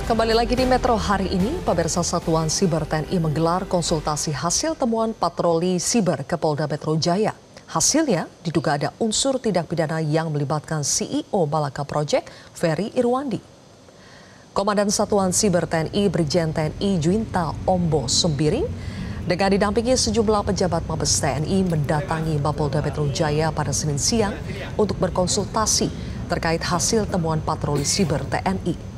Kembali lagi di Metro hari ini, pemirsa Satuan Siber TNI menggelar konsultasi hasil temuan patroli siber ke Polda Metro Jaya. Hasilnya diduga ada unsur tindak pidana yang melibatkan CEO Malaka Project, Ferry Irwandi. Komandan Satuan Siber TNI Brigjen TNI Juwinta Ombo Sembiring dengan didampingi sejumlah pejabat Mabes TNI mendatangi Mapolda Metro Jaya pada Senin siang untuk berkonsultasi terkait hasil temuan patroli siber TNI.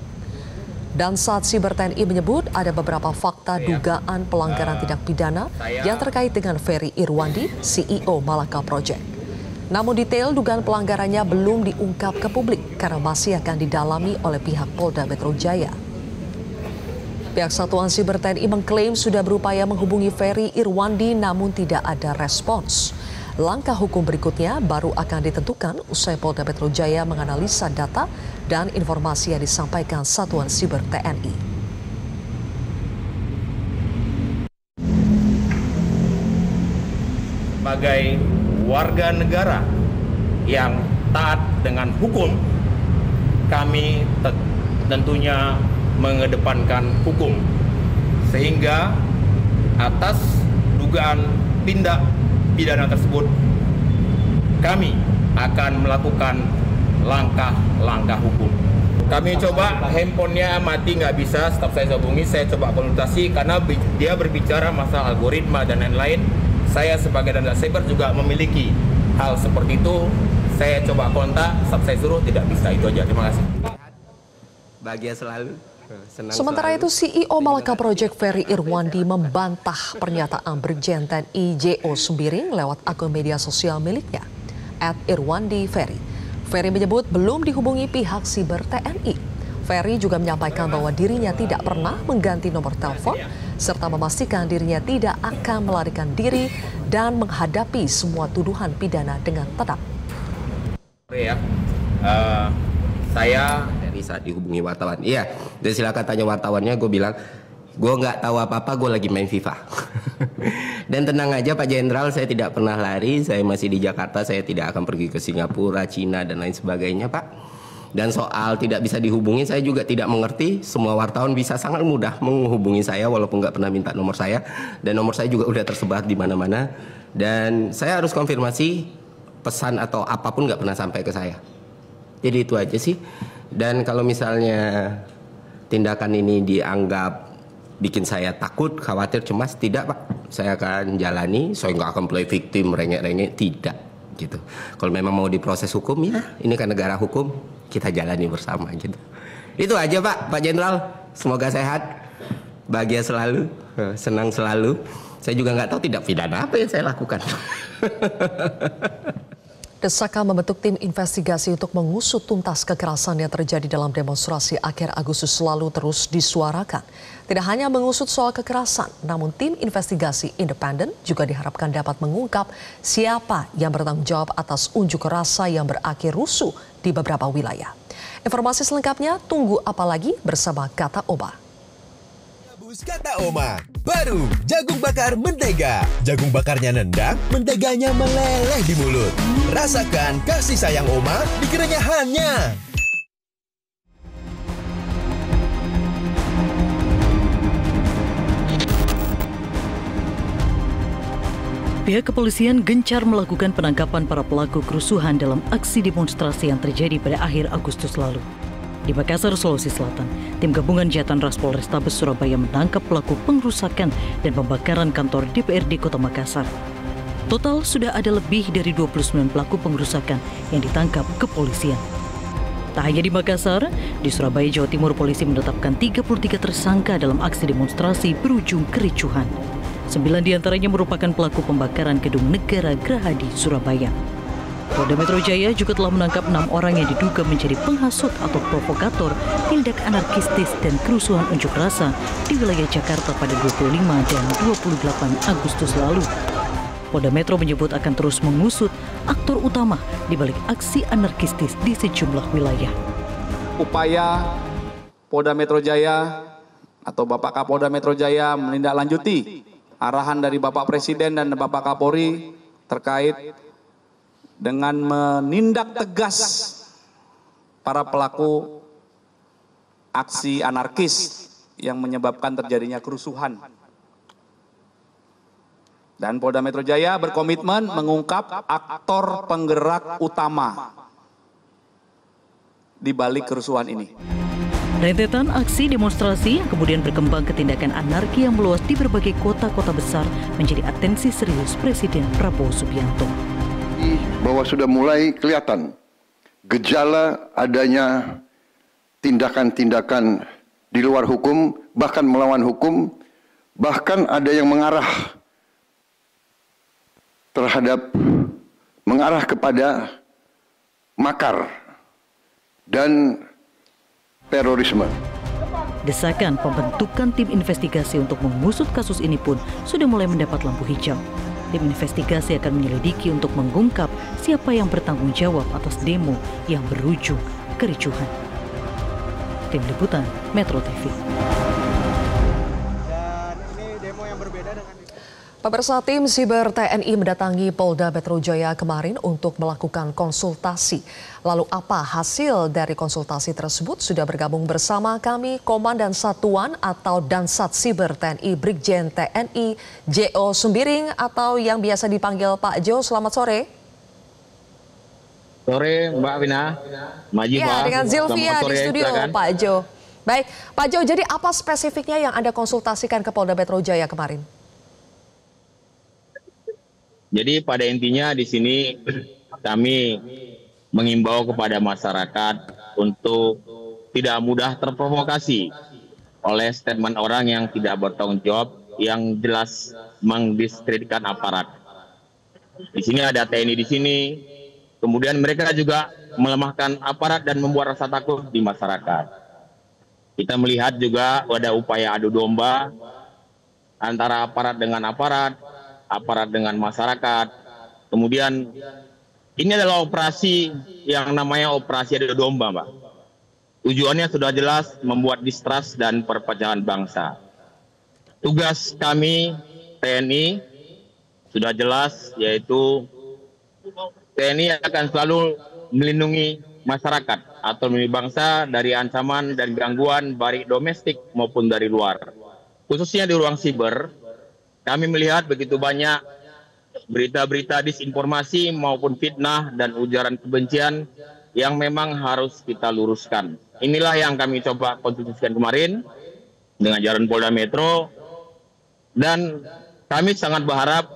Dan saat Siber TNI menyebut ada beberapa fakta dugaan pelanggaran tindak pidana yang terkait dengan Ferry Irwandi, CEO Malaka Project. Namun detail dugaan pelanggarannya belum diungkap ke publik karena masih akan didalami oleh pihak Polda Metro Jaya. Pihak Satuan Siber TNI mengklaim sudah berupaya menghubungi Ferry Irwandi namun tidak ada respons. Langkah hukum berikutnya baru akan ditentukan usai Polda Metro Jaya menganalisa data dan informasi yang disampaikan Satuan Siber TNI. Sebagai warga negara yang taat dengan hukum, kami tentunya mengedepankan hukum. Sehingga atas dugaan tindak pidana tersebut, kami akan melakukan langkah-langkah hukum. Kami coba handphonenya mati nggak bisa, staf saya hubungi, saya coba konsultasi karena dia berbicara masalah algoritma dan lain-lain. Saya sebagai dana cyber juga memiliki hal seperti itu. Saya coba kontak, staf saya suruh tidak bisa, itu aja. Terima kasih. Bahagia selalu. Sementara itu, CEO Malaka Project Ferry Irwandi membantah pernyataan Brigjen TNI JO Sembiring lewat akun media sosial miliknya, @irwandiferry. Ferry menyebut belum dihubungi pihak Siber TNI. Ferry juga menyampaikan bahwa dirinya tidak pernah mengganti nomor telepon, serta memastikan dirinya tidak akan melarikan diri dan menghadapi semua tuduhan pidana dengan tenang. Saya dari saat dihubungi wartawan, iya, dan silakan tanya wartawannya, gue bilang, gue nggak tahu apa-apa, gue lagi main FIFA. Dan tenang aja Pak Jenderal, saya tidak pernah lari, saya masih di Jakarta, saya tidak akan pergi ke Singapura, Cina, dan lain sebagainya Pak. Dan soal tidak bisa dihubungi, saya juga tidak mengerti, semua wartawan bisa sangat mudah menghubungi saya walaupun nggak pernah minta nomor saya. Dan nomor saya juga udah tersebar di mana-mana. Dan saya harus konfirmasi, pesan atau apapun nggak pernah sampai ke saya. Jadi itu aja sih. Dan kalau misalnya tindakan ini dianggap bikin saya takut, khawatir, cemas, tidak Pak. Saya akan jalani, saya nggak akan play victim, rengek-rengek, tidak. Gitu. Kalau memang mau diproses hukum, ya ini kan negara hukum, kita jalani bersama gitu. Itu aja Pak Jenderal. Semoga sehat, bahagia selalu, senang selalu. Saya juga nggak tahu tindak pidana apa yang saya lakukan. Desakan membentuk tim investigasi untuk mengusut tuntas kekerasan yang terjadi dalam demonstrasi akhir Agustus lalu terus disuarakan. Tidak hanya mengusut soal kekerasan, namun tim investigasi independen juga diharapkan dapat mengungkap siapa yang bertanggung jawab atas unjuk rasa yang berakhir rusuh di beberapa wilayah. Informasi selengkapnya tunggu apa lagi bersama Kata Oma. Kata Oma, baru jagung bakar mentega. Jagung bakarnya nendang, menteganya meleleh di mulut. Rasakan kasih sayang Oma di kerenyahannya. Pihak kepolisian gencar melakukan penangkapan para pelaku kerusuhan dalam aksi demonstrasi yang terjadi pada akhir Agustus lalu. Di Makassar, Sulawesi Selatan, tim gabungan Jatan Ras Polrestabes Surabaya menangkap pelaku pengrusakan dan pembakaran kantor DPRD Kota Makassar. Total sudah ada lebih dari 29 pelaku pengrusakan yang ditangkap kepolisian. Tak hanya di Makassar, di Surabaya, Jawa Timur, polisi menetapkan 33 tersangka dalam aksi demonstrasi berujung kericuhan. 9 diantaranya merupakan pelaku pembakaran gedung negara Geraha di Surabaya. Polda Metro Jaya juga telah menangkap 6 orang yang diduga menjadi penghasut atau provokator tindak anarkistis dan kerusuhan unjuk rasa di wilayah Jakarta pada 25 dan 28 Agustus lalu. Polda Metro menyebut akan terus mengusut aktor utama di balik aksi anarkistis di sejumlah wilayah. Upaya Polda Metro Jaya atau Bapak Kapolda Metro Jaya menindaklanjuti arahan dari Bapak Presiden dan Bapak Kapolri terkait dengan menindak tegas para pelaku aksi anarkis yang menyebabkan terjadinya kerusuhan. Dan Polda Metro Jaya berkomitmen mengungkap aktor penggerak utama di balik kerusuhan ini. Rentetan aksi demonstrasi yang kemudian berkembang ke tindakan anarki yang meluas di berbagai kota-kota besar menjadi atensi serius Presiden Prabowo Subianto. Bahwa sudah mulai kelihatan gejala adanya tindakan-tindakan di luar hukum, bahkan melawan hukum, bahkan ada yang mengarah kepada makar dan terorisme. Desakan pembentukan tim investigasi untuk mengusut kasus ini pun sudah mulai mendapat lampu hijau. Tim investigasi akan menyelidiki untuk mengungkap siapa yang bertanggung jawab atas demo yang berujung kericuhan. Tim Liputan Metro TV. Pemirsa, tim Siber TNI mendatangi Polda Metro Jaya kemarin untuk melakukan konsultasi. Lalu apa hasil dari konsultasi tersebut? Sudah bergabung bersama kami Komandan Satuan atau Dansat Siber TNI Brigjen TNI Jo Sumbiring atau yang biasa dipanggil Pak Jo. Selamat sore. Sore Mbak Vina. Maju ya, Pak. dengan Zilvia Sore, di studio silakan. Pak Jo. Baik, Pak Jo, jadi apa spesifiknya yang Anda konsultasikan ke Polda Metro Jaya kemarin? Jadi pada intinya di sini kami mengimbau kepada masyarakat untuk tidak mudah terprovokasi oleh statement orang yang tidak bertanggung jawab yang jelas mendiskreditkan aparat. Di sini ada TNI di sini, kemudian mereka juga melemahkan aparat dan membuat rasa takut di masyarakat. Kita melihat juga ada upaya adu domba antara aparat dengan aparat dengan masyarakat. Kemudian ini adalah operasi yang namanya operasi adu domba, Mbak. Tujuannya sudah jelas membuat distrust dan perpecahan bangsa. Tugas kami TNI sudah jelas, yaitu TNI akan selalu melindungi masyarakat atau melindungi bangsa dari ancaman dan gangguan baik domestik maupun dari luar. Khususnya di ruang siber, kami melihat begitu banyak berita-berita disinformasi maupun fitnah dan ujaran kebencian yang memang harus kita luruskan. Inilah yang kami coba konsultasikan kemarin dengan jajaran Polda Metro, dan kami sangat berharap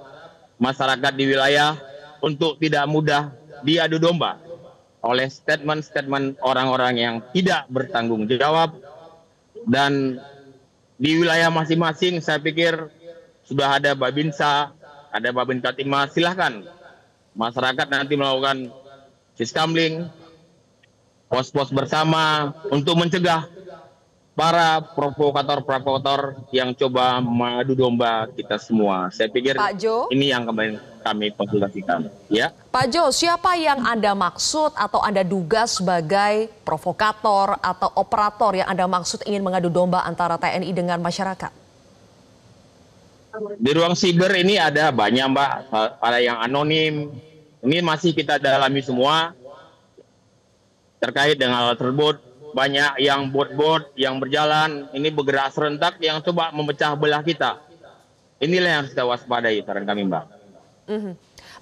masyarakat di wilayah untuk tidak mudah diadu domba oleh statement-statement orang-orang yang tidak bertanggung jawab. Dan di wilayah masing-masing saya pikir sudah ada Babinsa, ada Babinsa Timmas, silahkan masyarakat nanti melakukan siskamling, pos-pos bersama untuk mencegah para provokator-provokator yang coba mengadu domba kita semua. Saya pikir Pak Jo, ini yang kami konsultasikan. Ya. Pak Jo, siapa yang Anda maksud atau Anda duga sebagai provokator atau operator yang Anda maksud ingin mengadu domba antara TNI dengan masyarakat? Di ruang siber ini ada banyak, Mbak, ada yang anonim. Ini masih kita dalami semua terkait dengan hal tersebut. Banyak yang bot-bot yang berjalan, ini bergerak serentak yang coba memecah belah kita. Inilah yang harus kita waspadai, saran kami, Mbak.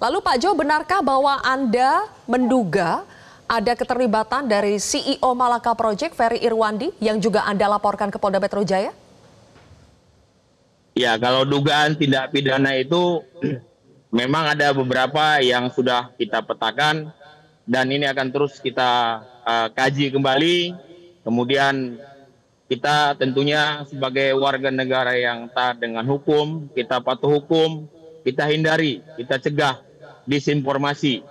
Lalu Pak Jo, benarkah bahwa Anda menduga ada keterlibatan dari CEO Malaka Project, Ferry Irwandi, yang juga Anda laporkan ke Polda Metro Jaya? Ya, kalau dugaan tindak pidana itu memang ada beberapa yang sudah kita petakan dan ini akan terus kita kaji kembali. Kemudian kita tentunya sebagai warga negara yang taat dengan hukum, kita patuh hukum, kita hindari, kita cegah disinformasi.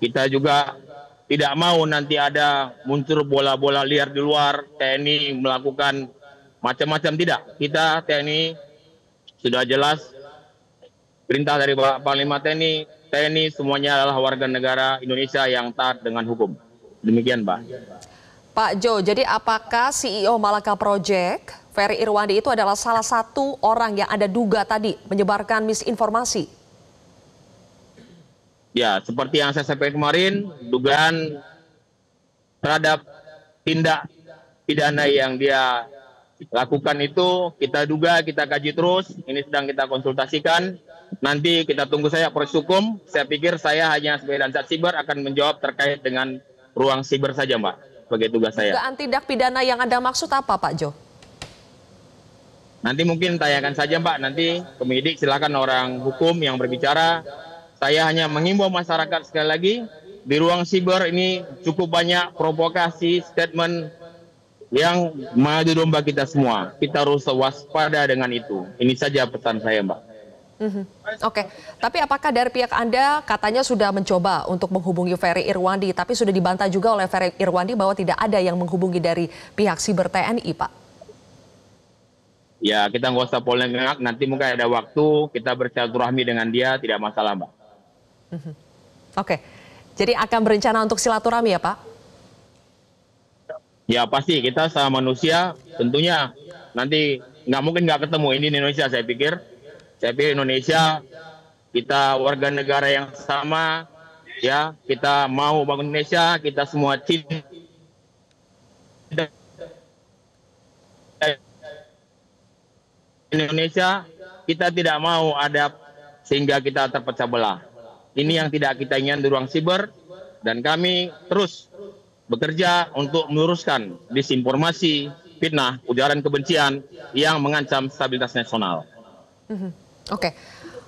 Kita juga tidak mau nanti ada muncul bola-bola liar di luar, TNI melakukan macam-macam, tidak. Kita TNI sudah jelas perintah dari Bapak Panglima TNI semuanya adalah warga negara Indonesia yang taat dengan hukum. Demikian, Pak. Pak Jo, jadi apakah CEO Malaka Project, Ferry Irwandi itu adalah salah satu orang yang Anda duga tadi menyebarkan misinformasi? Ya, seperti yang saya sampaikan kemarin, dugaan terhadap pidana yang dia lakukan itu kita duga, kita kaji terus. Ini sedang kita konsultasikan. Nanti kita tunggu saya proses hukum. Saya pikir saya hanya sebagai Dansat Siber akan menjawab terkait dengan ruang siber saja, Mbak, sebagai tugas saya. Dugaan tindak pidana yang Anda maksud apa, Pak Jo? Nanti mungkin tanyakan saja, Mbak. Nanti penyidik silakan orang hukum yang berbicara. Saya hanya mengimbau masyarakat sekali lagi, di ruang siber ini cukup banyak provokasi, statement yang mengadu domba kita semua. Kita harus waspada dengan itu. Ini saja pesan saya, Mbak. Oke, tapi apakah dari pihak Anda katanya sudah mencoba untuk menghubungi Ferry Irwandi, tapi sudah dibantah juga oleh Ferry Irwandi bahwa tidak ada yang menghubungi dari pihak Siber TNI, Pak? Ya, kita nggak usah polemik. Nanti mungkin ada waktu kita bersilaturahmi dengan dia, tidak masalah, Mbak. Oke, jadi akan berencana untuk silaturahmi ya, Pak? Ya pasti, kita sama manusia tentunya nanti nggak mungkin nggak ketemu. Ini di Indonesia saya pikir. Saya pikir Indonesia, kita warga negara yang sama, ya kita mau bangun Indonesia, kita semua cinta Indonesia, kita tidak mau ada sehingga kita terpecah belah. Ini yang tidak kita inginkan di ruang siber, dan kami terus bekerja untuk meluruskan disinformasi, fitnah, ujaran kebencian yang mengancam stabilitas nasional. Oke,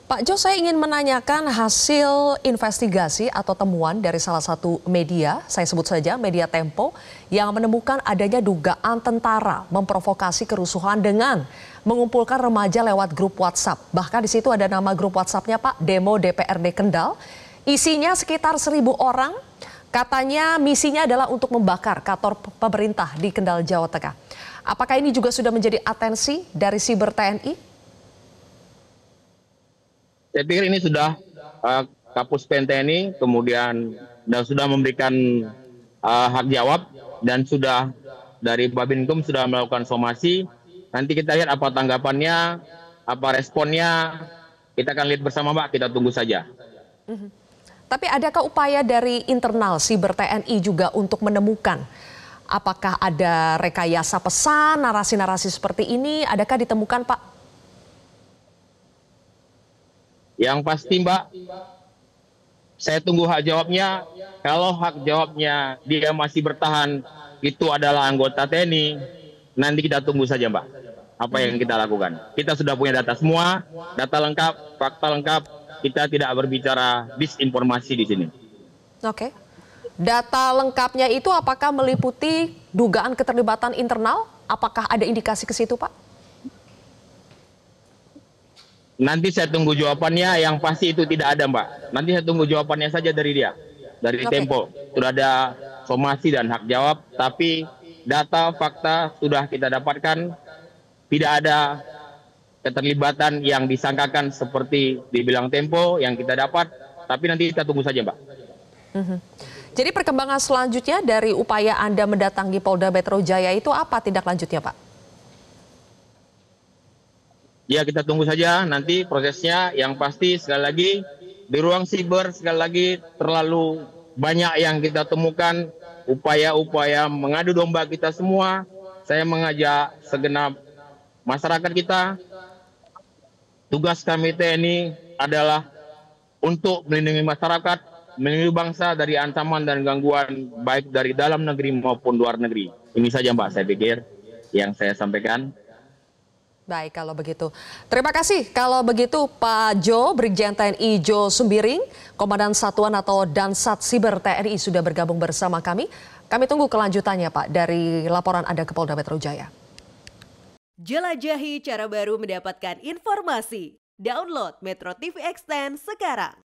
Pak Jo, saya ingin menanyakan hasil investigasi atau temuan dari salah satu media, saya sebut saja media Tempo, yang menemukan adanya dugaan tentara memprovokasi kerusuhan dengan mengumpulkan remaja lewat grup WhatsApp. Bahkan di situ ada nama grup WhatsApp-nya, Pak, Demo DPRD Kendal. Isinya sekitar 1.000 orang. Katanya misinya adalah untuk membakar kantor pemerintah di Kendal, Jawa Tengah. Apakah ini juga sudah menjadi atensi dari Siber TNI? Saya pikir ini sudah Kapus TNI kemudian sudah memberikan hak jawab, dan sudah dari Babinkum sudah melakukan somasi. Nanti kita lihat apa tanggapannya, apa responnya. Kita akan lihat bersama, Mbak. Kita tunggu saja. Tapi adakah upaya dari internal Siber TNI juga untuk menemukan apakah ada rekayasa pesan, narasi-narasi seperti ini? Adakah ditemukan, Pak? Yang pasti, Mbak, saya tunggu hak jawabnya. Kalau hak jawabnya dia masih bertahan, itu adalah anggota TNI, nanti kita tunggu saja, Mbak, apa yang kita lakukan. Kita sudah punya data semua, data lengkap, fakta lengkap. Kita tidak berbicara disinformasi di sini. Oke. Data lengkapnya itu apakah meliputi dugaan keterlibatan internal? Apakah ada indikasi ke situ, Pak? Nanti saya tunggu jawabannya, yang pasti itu tidak ada, Mbak. Nanti saya tunggu jawabannya saja dari dia, dari Tempo. Sudah ada somasi dan hak jawab, tapi data, fakta sudah kita dapatkan, tidak ada keterlibatan yang disangkakan seperti dibilang Tempo yang kita dapat, tapi nanti kita tunggu saja, Mbak. Jadi perkembangan selanjutnya dari upaya Anda mendatangi Polda Metro Jaya itu apa tindak lanjutnya, Pak? Ya, kita tunggu saja nanti prosesnya. Yang pasti sekali lagi di ruang siber sekali lagi terlalu banyak yang kita temukan, upaya-upaya mengadu domba kita semua. Saya mengajak segenap masyarakat kita, tugas kami TNI adalah untuk melindungi masyarakat, melindungi bangsa dari ancaman dan gangguan baik dari dalam negeri maupun luar negeri. Ini saja, Mbak, saya pikir yang saya sampaikan. Baik, kalau begitu. Terima kasih kalau begitu Pak Jo, Brigjen TNI Jo Sumbiring, Komandan Satuan atau Dansat Siber TNI sudah bergabung bersama kami. Kami tunggu kelanjutannya, Pak, dari laporan Anda ke Polda Metro Jaya. Jelajahi cara baru mendapatkan informasi. Download Metro TV Extend sekarang.